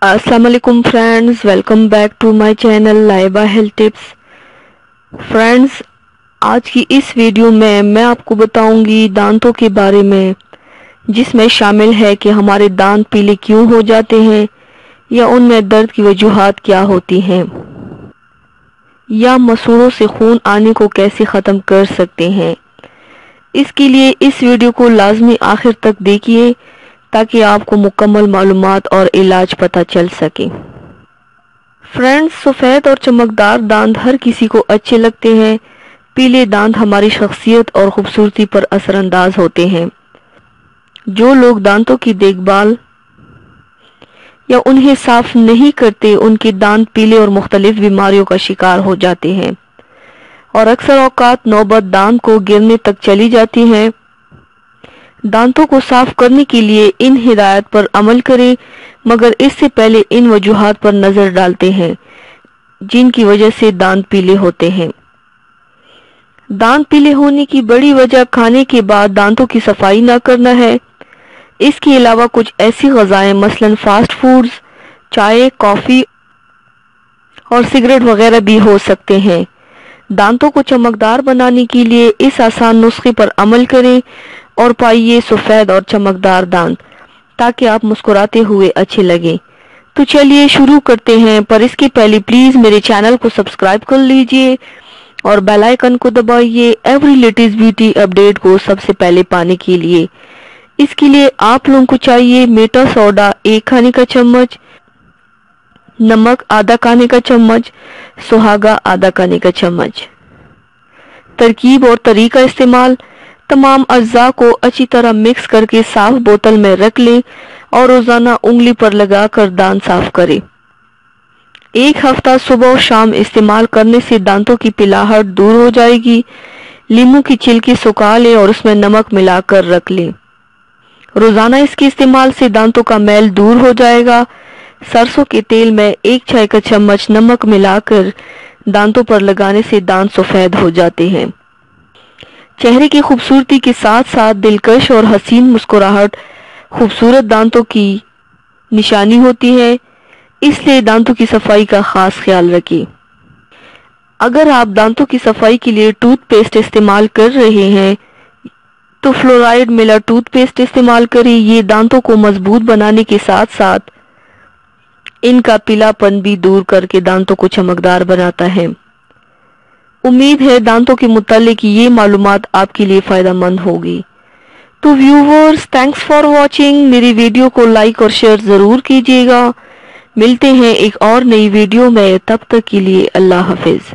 अस्सलाम वालेकुम friends, welcome back to my channel Laiba health tips. Friends, आज की इस वीडियो में मैं आपको बताऊंगी दांतों के बारे में, जिसमें शामिल है कि हमारे दांत पीले क्यों हो जाते हैं या उनमें दर्द की वजूहात क्या होती हैं, या मसूड़ों से खून आने को कैसे ख़त्म कर सकते हैं। इसके लिए इस वीडियो को लाजमी आखिर तक देखिए ताकि आपको मुकम्मल मालूमात और इलाज पता चल सके। फ्रेंड्स, सफ़ेद और चमकदार दांत हर किसी को अच्छे लगते हैं। पीले दांत हमारी शख्सियत और खूबसूरती पर असरअंदाज होते हैं। जो लोग दांतों की देखभाल या उन्हें साफ नहीं करते, उनके दांत पीले और मुख्तलिफ बीमारियों का शिकार हो जाते हैं और अक्सर औकात नौबत दांत को गिरने तक चली जाती है। दांतों को साफ करने के लिए इन हिदायत पर अमल करें, मगर इससे पहले इन वजूहात पर नजर डालते हैं जिनकी वजह से दांत पीले होते हैं। दांत पीले होने की बड़ी वजह खाने के बाद दांतों की सफाई ना करना है। इसके अलावा कुछ ऐसी ग़िज़ाएं मसलन फास्ट फूड्स, चाय, कॉफी और सिगरेट वगैरह भी हो सकते हैं। दांतों को चमकदार बनाने के लिए इस आसान नुस्खे पर अमल करें और पाइए सफेद और चमकदार दांत, ताकि आप मुस्कुराते हुए अच्छे लगे। तो चलिए शुरू करते हैं, पर इसके पहले प्लीज मेरे चैनल को सब्सक्राइब कर लीजिए और बेल आइकन को दबाइए एवरी लेटेस्ट ब्यूटी अपडेट को सबसे पहले पाने के लिए। इसके लिए आप लोगों को चाहिए मीठा सोडा 1 खाने का चम्मच, नमक आधा खाने का चम्मच, सुहागा आधा खाने का चम्मच। तरकीब और तरीका इस्तेमाल: तमाम अज्जा को अच्छी तरह मिक्स करके साफ बोतल में रख लें और रोजाना उंगली पर लगाकर दांत साफ करें। 1 हफ्ता सुबह और शाम इस्तेमाल करने से दांतों की पिलाहट दूर हो जाएगी। लीमू की छिलकी सुखा लें और उसमें नमक मिलाकर रख लें। रोजाना इसके इस्तेमाल से दांतों का मैल दूर हो जाएगा। सरसों के तेल में 1 चाय का चम्मच नमक मिलाकर दांतों पर लगाने से दांत सफेद हो जाते हैं। चेहरे की खूबसूरती के साथ साथ दिलकश और हसीन मुस्कुराहट खूबसूरत दांतों की निशानी होती है, इसलिए दांतों की सफाई का खास ख्याल रखें। अगर आप दांतों की सफाई के लिए टूथपेस्ट इस्तेमाल कर रहे हैं तो फ्लोराइड मिला टूथपेस्ट इस्तेमाल करें। ये दांतों को मजबूत बनाने के साथ साथ इनका पीलापन भी दूर करके दांतों को चमकदार बनाता है। उम्मीद है दांतों के मुतालिक ये मालूमात आपके लिए फायदेमंद होगी। तो व्यूवर्स, थैंक्स फॉर वॉचिंग। मेरी वीडियो को लाइक और शेयर जरूर कीजिएगा। मिलते हैं एक और नई वीडियो में, तब तक के लिए अल्लाह हाफिज।